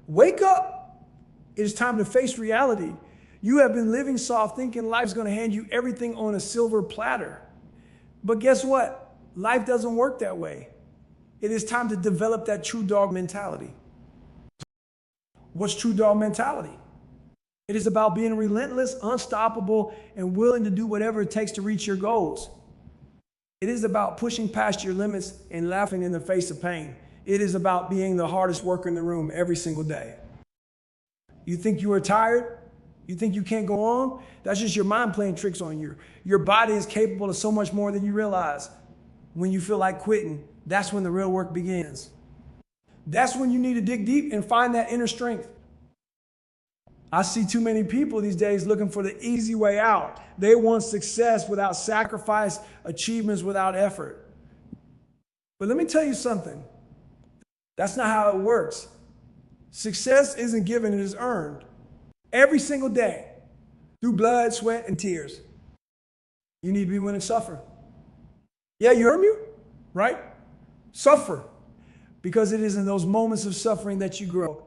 Wake up. It is time to face reality. You have been living soft, thinking life's going to hand you everything on a silver platter. But guess what? Life doesn't work that way. It is time to develop that true dog mentality. What's true dog mentality? It is about being relentless, unstoppable, and willing to do whatever it takes to reach your goals. It is about pushing past your limits and laughing in the face of pain. It is about being the hardest worker in the room every single day. You think you are tired? You think you can't go on? That's just your mind playing tricks on you. Your body is capable of so much more than you realize. When you feel like quitting, that's when the real work begins. That's when you need to dig deep and find that inner strength. I see too many people these days looking for the easy way out. They want success without sacrifice, achievements without effort. But let me tell you something. That's not how it works. Success isn't given, it is earned. Every single day, through blood, sweat, and tears. You need to be willing to suffer. Yeah, you heard me? Right? Suffer. Because it is in those moments of suffering that you grow.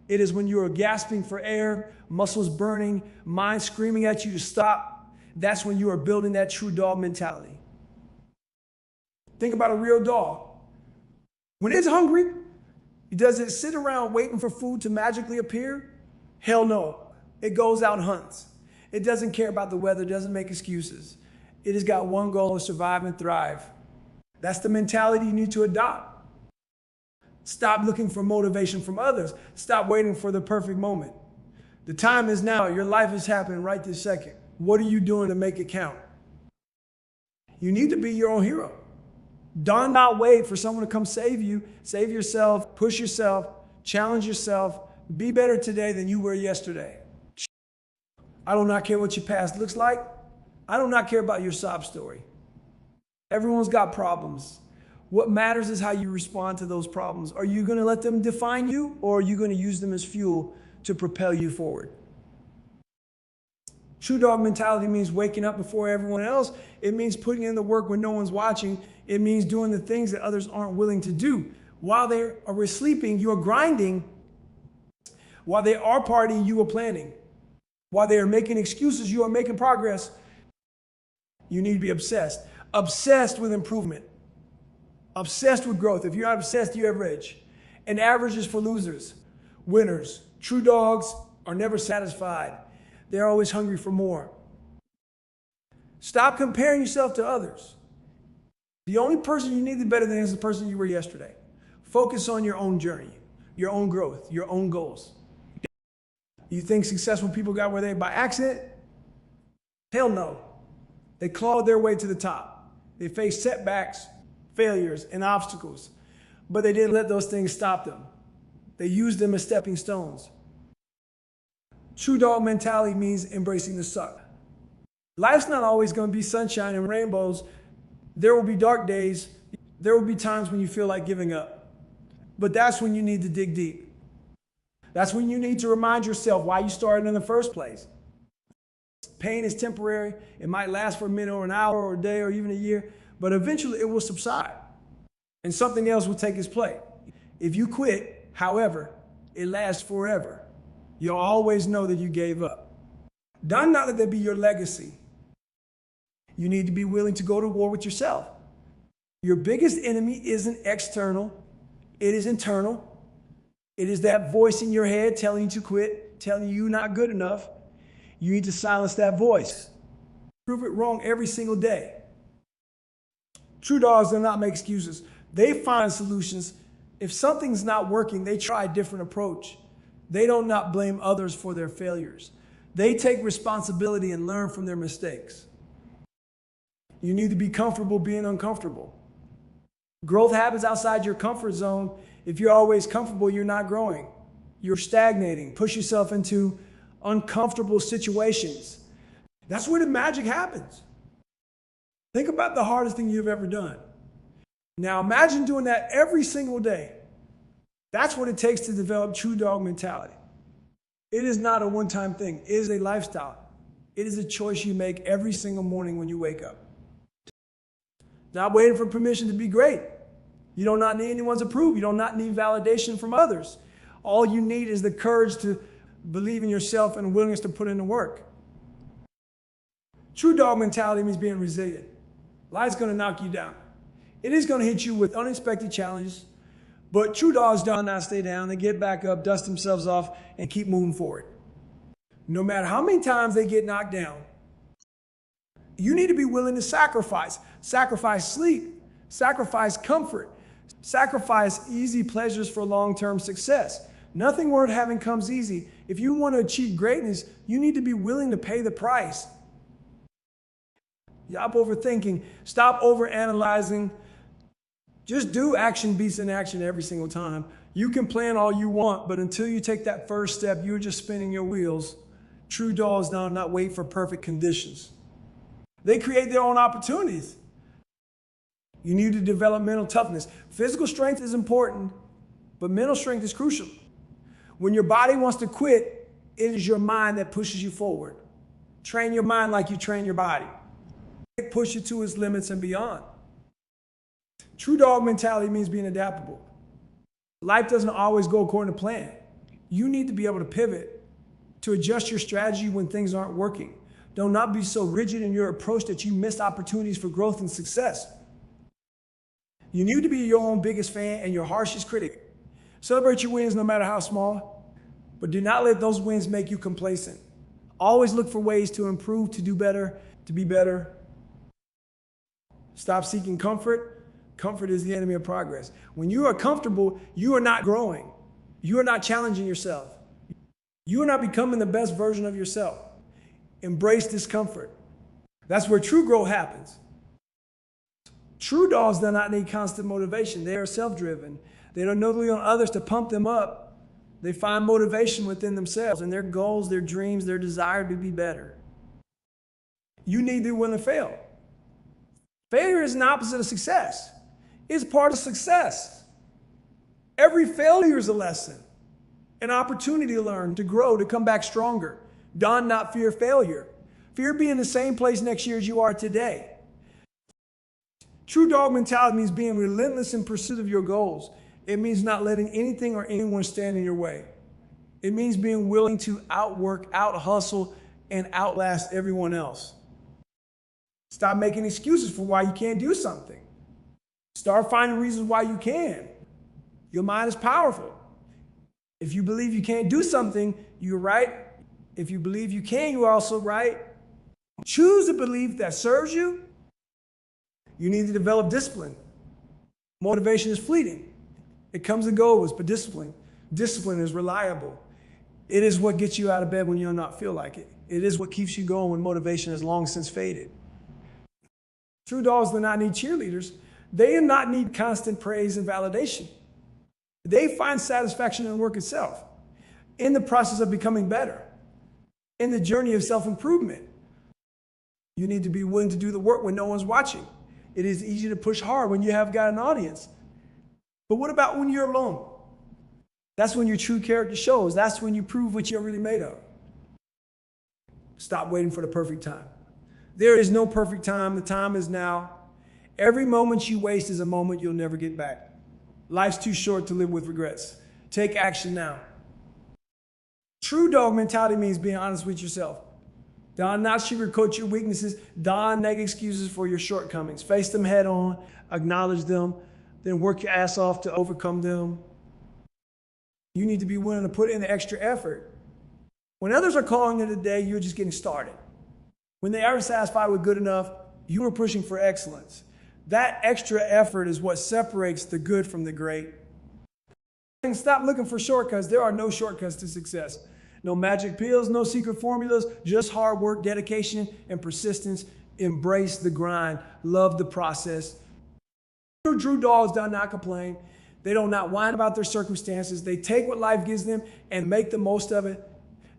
It is when you are gasping for air, muscles burning, mind screaming at you to stop. That's when you are building that true dog mentality. Think about a real dog. When it's hungry, does it sit around waiting for food to magically appear? Hell no. It goes out and hunts. It doesn't care about the weather, doesn't make excuses. It has got one goal: to survive and thrive. That's the mentality you need to adopt. Stop looking for motivation from others. Stop waiting for the perfect moment. The time is now. Your life is happening right this second. What are you doing to make it count? You need to be your own hero. Do not wait for someone to come save you. Save yourself, push yourself, challenge yourself. Be better today than you were yesterday. I do not care what your past looks like. I do not care about your sob story. Everyone's got problems. What matters is how you respond to those problems. Are you going to let them define you, or are you going to use them as fuel to propel you forward? True dog mentality means waking up before everyone else. It means putting in the work when no one's watching. It means doing the things that others aren't willing to do. While they are sleeping, you are grinding. While they are partying, you are planning. While they are making excuses, you are making progress. You need to be obsessed. Obsessed with improvement. Obsessed with growth. If you're not obsessed, you're average. And average is for losers. Winners. True dogs are never satisfied. They're always hungry for more. Stop comparing yourself to others. The only person you need to be better than is the person you were yesterday. Focus on your own journey, your own growth, your own goals. You think successful people got where they by accident? Hell no. They clawed their way to the top. They faced setbacks, failures, and obstacles, but they didn't let those things stop them. They used them as stepping stones. True dog mentality means embracing the suck. Life's not always going to be sunshine and rainbows. There will be dark days. There will be times when you feel like giving up. But that's when you need to dig deep. That's when you need to remind yourself why you started in the first place. Pain is temporary. It might last for a minute or an hour or a day or even a year, but eventually it will subside and something else will take its place. If you quit, however, it lasts forever. You'll always know that you gave up. Do not let that be your legacy. You need to be willing to go to war with yourself. Your biggest enemy isn't external. It is internal. It is that voice in your head telling you to quit, telling you you're not good enough. You need to silence that voice. Prove it wrong every single day. True dogs do not make excuses. They find solutions. If something's not working, they try a different approach. They do not blame others for their failures. They take responsibility and learn from their mistakes. You need to be comfortable being uncomfortable. Growth happens outside your comfort zone. If you're always comfortable, you're not growing. You're stagnating. Push yourself into uncomfortable situations. That's where the magic happens. Think about the hardest thing you've ever done. Now imagine doing that every single day. That's what it takes to develop true dog mentality. It is not a one-time thing. It is a lifestyle. It is a choice you make every single morning when you wake up. Not waiting for permission to be great. You do not need anyone's approval. You do not need validation from others. All you need is the courage to believe in yourself and willingness to put in the work. True dog mentality means being resilient. Life's going to knock you down. It is going to hit you with unexpected challenges, but true dogs do not stay down. They get back up, dust themselves off, and keep moving forward. No matter how many times they get knocked down, you need to be willing to sacrifice. Sacrifice sleep, sacrifice comfort, sacrifice easy pleasures for long-term success. Nothing worth having comes easy. If you want to achieve greatness, you need to be willing to pay the price. Stop overthinking. Stop overanalyzing. Just do action beats inaction every single time. You can plan all you want, but until you take that first step, you're just spinning your wheels. True dogs do not wait for perfect conditions. They create their own opportunities. You need to develop mental toughness. Physical strength is important, but mental strength is crucial. When your body wants to quit, it is your mind that pushes you forward. Train your mind like you train your body. Push it to its limits and beyond. True dog mentality means being adaptable. Life doesn't always go according to plan. You need to be able to pivot, to adjust your strategy when things aren't working. Do not be so rigid in your approach that you miss opportunities for growth and success. You need to be your own biggest fan and your harshest critic. Celebrate your wins no matter how small, but do not let those wins make you complacent. Always look for ways to improve, to do better, to be better. Stop seeking comfort. Comfort is the enemy of progress. When you are comfortable, you are not growing. You are not challenging yourself. You are not becoming the best version of yourself. Embrace discomfort. That's where true growth happens. True dogs do not need constant motivation. They are self-driven. They don't rely on others to pump them up. They find motivation within themselves and their goals, their dreams, their desire to be better. You need to be willing to fail. Failure is an opposite of success. It's part of success. Every failure is a lesson, an opportunity to learn, to grow, to come back stronger. Do not fear failure. Fear being in the same place next year as you are today. True dog mentality means being relentless in pursuit of your goals. It means not letting anything or anyone stand in your way. It means being willing to outwork, out-hustle, and outlast everyone else. Stop making excuses for why you can't do something. Start finding reasons why you can. Your mind is powerful. If you believe you can't do something, you're right. If you believe you can, you're also right. Choose a belief that serves you. You need to develop discipline. Motivation is fleeting. It comes and goes, but discipline is reliable. It is what gets you out of bed when you do not feel like it. It is what keeps you going when motivation has long since faded. True dogs do not need cheerleaders. They do not need constant praise and validation. They find satisfaction in the work itself, in the process of becoming better, in the journey of self-improvement. You need to be willing to do the work when no one's watching. It is easy to push hard when you have got an audience. But what about when you're alone? That's when your true character shows. That's when you prove what you're really made of. Stop waiting for the perfect time. There is no perfect time. The time is now. Every moment you waste is a moment you'll never get back. Life's too short to live with regrets. Take action now. True dog mentality means being honest with yourself. Do not sugarcoat your weaknesses. Do not make excuses for your shortcomings. Face them head on, acknowledge them, then work your ass off to overcome them. You need to be willing to put in the extra effort. When others are calling it a day, you're just getting started. When they are satisfied with good enough, you are pushing for excellence. That extra effort is what separates the good from the great. And stop looking for shortcuts. There are no shortcuts to success. No magic pills, no secret formulas, just hard work, dedication, and persistence. Embrace the grind. Love the process. True dogs do not complain. They do not whine about their circumstances. They take what life gives them and make the most of it.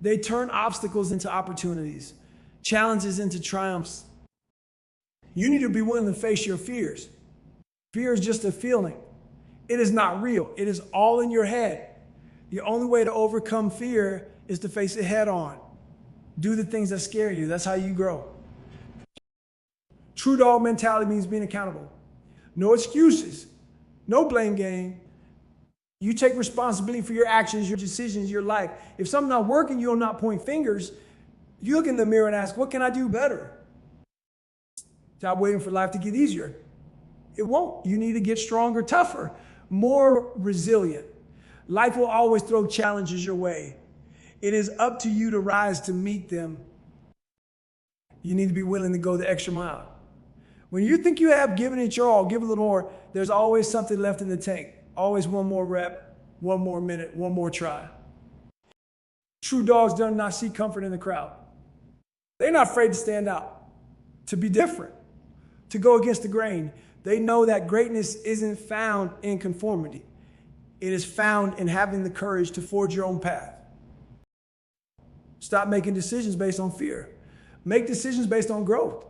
They turn obstacles into opportunities, challenges into triumphs. You need to be willing to face your fears. Fear is just a feeling. It is not real. It is all in your head. The only way to overcome fear is to face it head on. Do the things that scare you. That's how you grow. True dog mentality means being accountable. No excuses. No blame game. You take responsibility for your actions, your decisions, your life. If something's not working, you'll not point fingers. You look in the mirror and ask, what can I do better? Stop waiting for life to get easier. It won't. You need to get stronger, tougher, more resilient. Life will always throw challenges your way. It is up to you to rise to meet them. You need to be willing to go the extra mile. When you think you have given it your all, give a little more, there's always something left in the tank. Always one more rep, one more minute, one more try. True dogs do not seek comfort in the crowd. They're not afraid to stand out, to be different, to go against the grain. They know that greatness isn't found in conformity. It is found in having the courage to forge your own path. Stop making decisions based on fear. Make decisions based on growth,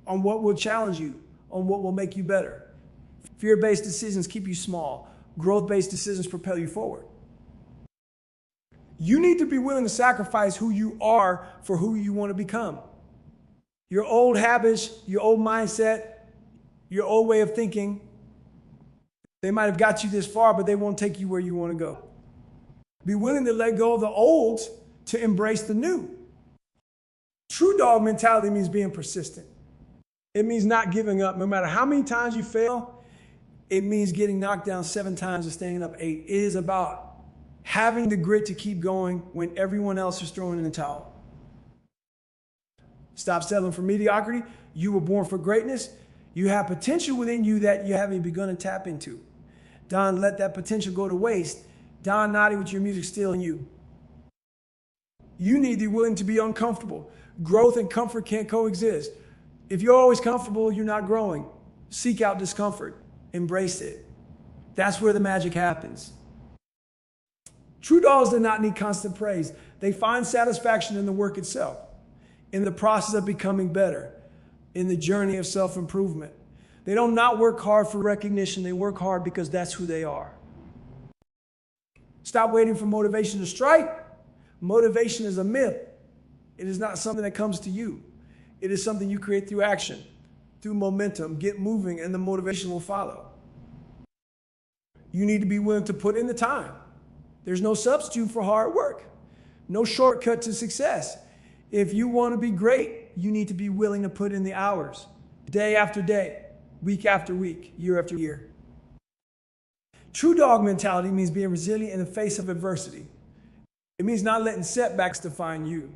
on what will challenge you, on what will make you better. Fear-based decisions keep you small. Growth-based decisions propel you forward. You need to be willing to sacrifice who you are for who you want to become. Your old habits, your old mindset, your old way of thinking, they might have got you this far, but they won't take you where you want to go. Be willing to let go of the old to embrace the new. True dog mentality means being persistent. It means not giving up. No matter how many times you fail, it means getting knocked down 7 times and staying up 8. It is about having the grit to keep going when everyone else is throwing in the towel. Stop settling for mediocrity. You were born for greatness. You have potential within you that you haven't begun to tap into. Don't let that potential go to waste. Don Naughty with your music still in you. You need to be willing to be uncomfortable. Growth and comfort can't coexist. If you're always comfortable, you're not growing. Seek out discomfort. Embrace it. That's where the magic happens. True dogs do not need constant praise. They find satisfaction in the work itself, in the process of becoming better, in the journey of self-improvement. They don't not work hard for recognition. They work hard because that's who they are. Stop waiting for motivation to strike. Motivation is a myth. It is not something that comes to you. It is something you create through action, through momentum. Get moving and the motivation will follow. You need to be willing to put in the time. There's no substitute for hard work, no shortcut to success. If you want to be great, you need to be willing to put in the hours, day after day, week after week, year after year. True dog mentality means being resilient in the face of adversity. It means not letting setbacks define you.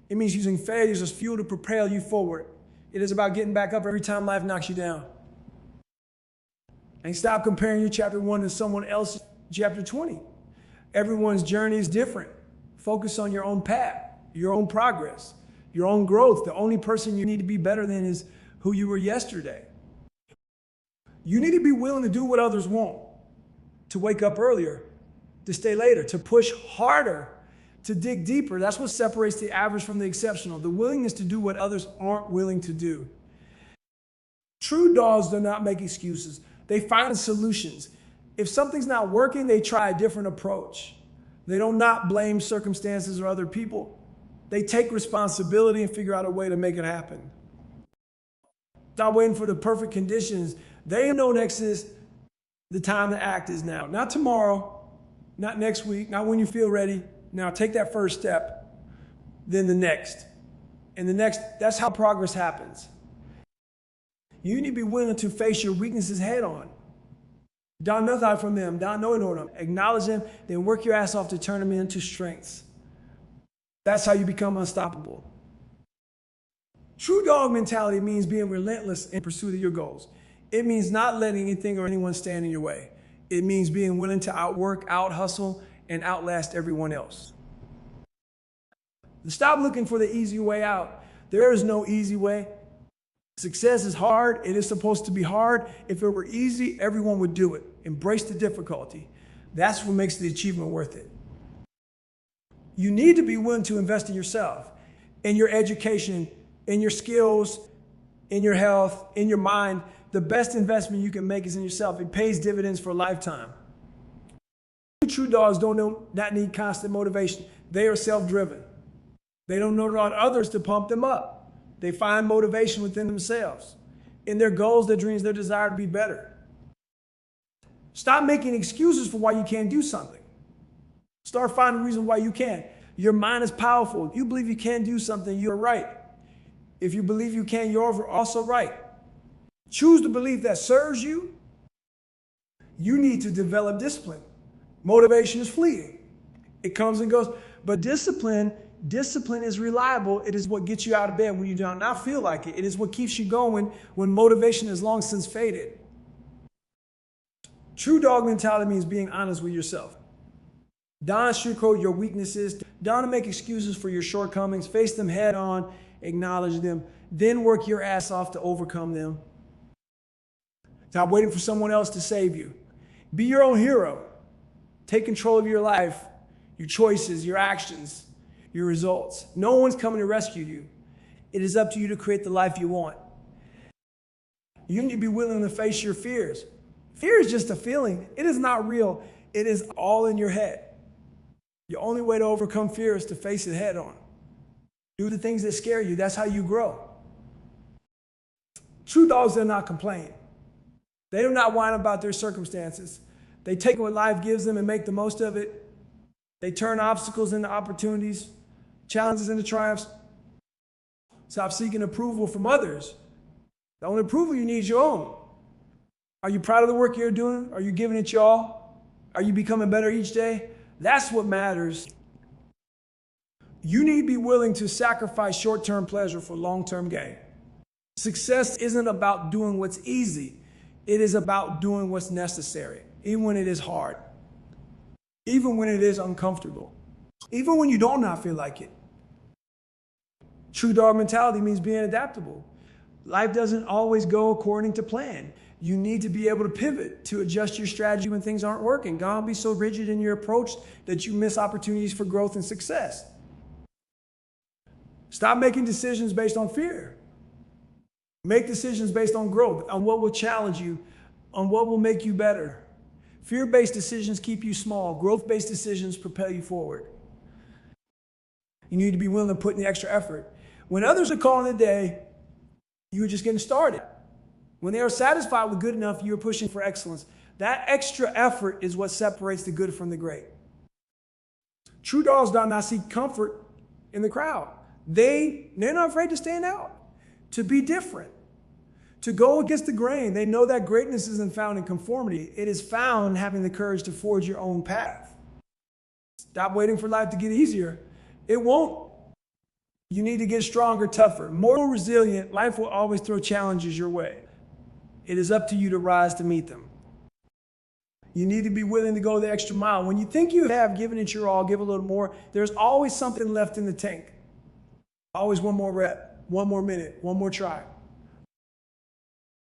It means using failures as fuel to propel you forward. It is about getting back up every time life knocks you down. And stop comparing your chapter 1 to someone else's chapter 20. Everyone's journey is different. Focus on your own path, your own progress, your own growth. The only person you need to be better than is who you were yesterday. You need to be willing to do what others won't, to wake up earlier, to stay later, to push harder, to dig deeper. That's what separates the average from the exceptional, the willingness to do what others aren't willing to do. True dogs do not make excuses. They find solutions. If something's not working, they try a different approach. They do not blame circumstances or other people. They take responsibility and figure out a way to make it happen. Stop waiting for the perfect conditions. They know next is the time to act is now. Not tomorrow, not next week, not when you feel ready. Now take that first step, then the next. And the next, that's how progress happens. You need to be willing to face your weaknesses head on. Don't nothing from them. Don't know them. Acknowledge them, then work your ass off to turn them into strengths. That's how you become unstoppable. True dog mentality means being relentless in pursuit of your goals. It means not letting anything or anyone stand in your way. It means being willing to outwork, out-hustle, and outlast everyone else. Stop looking for the easy way out. There is no easy way. Success is hard. It is supposed to be hard. If it were easy, everyone would do it. Embrace the difficulty. That's what makes the achievement worth it. You need to be willing to invest in yourself, in your education, in your skills, in your health, in your mind. The best investment you can make is in yourself. It pays dividends for a lifetime. True dogs don't not need constant motivation. They are self-driven. They don't know about others to pump them up. They find motivation within themselves, in their goals, their dreams, their desire to be better. Stop making excuses for why you can't do something. Start finding a reason why you can. Your mind is powerful. If you believe you can do something, you're right. If you believe you can, you're also right. Choose the belief that serves you. You need to develop discipline. Motivation is fleeting. It comes and goes. But discipline is reliable. It is what gets you out of bed when you do not feel like it. It is what keeps you going when motivation has long since faded. True dog mentality means being honest with yourself. Don't sugarcoat your weaknesses. Don't make excuses for your shortcomings. Face them head on. Acknowledge them. Then work your ass off to overcome them. Stop waiting for someone else to save you. Be your own hero. Take control of your life, your choices, your actions, your results. No one's coming to rescue you. It is up to you to create the life you want. You need to be willing to face your fears. Fear is just a feeling. It is not real. It is all in your head. The only way to overcome fear is to face it head on. Do the things that scare you. That's how you grow. True dogs do not complain. They do not whine about their circumstances. They take what life gives them and make the most of it. They turn obstacles into opportunities, challenges into triumphs. Stop seeking approval from others. The only approval you need is your own. Are you proud of the work you're doing? Are you giving it your all? Are you becoming better each day? That's what matters. You need to be willing to sacrifice short-term pleasure for long-term gain. Success isn't about doing what's easy. It is about doing what's necessary, even when it is hard, even when it is uncomfortable, even when you do not feel like it. True dog mentality means being adaptable. Life doesn't always go according to plan. You need to be able to pivot, to adjust your strategy when things aren't working. Don't be so rigid in your approach that you miss opportunities for growth and success. Stop making decisions based on fear. Make decisions based on growth, on what will challenge you, on what will make you better. Fear-based decisions keep you small. Growth-based decisions propel you forward. You need to be willing to put in the extra effort. When others are calling it a day, you are just getting started. When they are satisfied with good enough, you are pushing for excellence. That extra effort is what separates the good from the great. True dogs do not seek comfort in the crowd. They're not afraid to stand out, to be different, to go against the grain. They know that greatness isn't found in conformity. It is found in having the courage to forge your own path. Stop waiting for life to get easier. It won't. You need to get stronger, tougher, more resilient. Life will always throw challenges your way. It is up to you to rise to meet them. You need to be willing to go the extra mile. When you think you have given it your all, give a little more. There's always something left in the tank. Always one more rep, one more minute, one more try.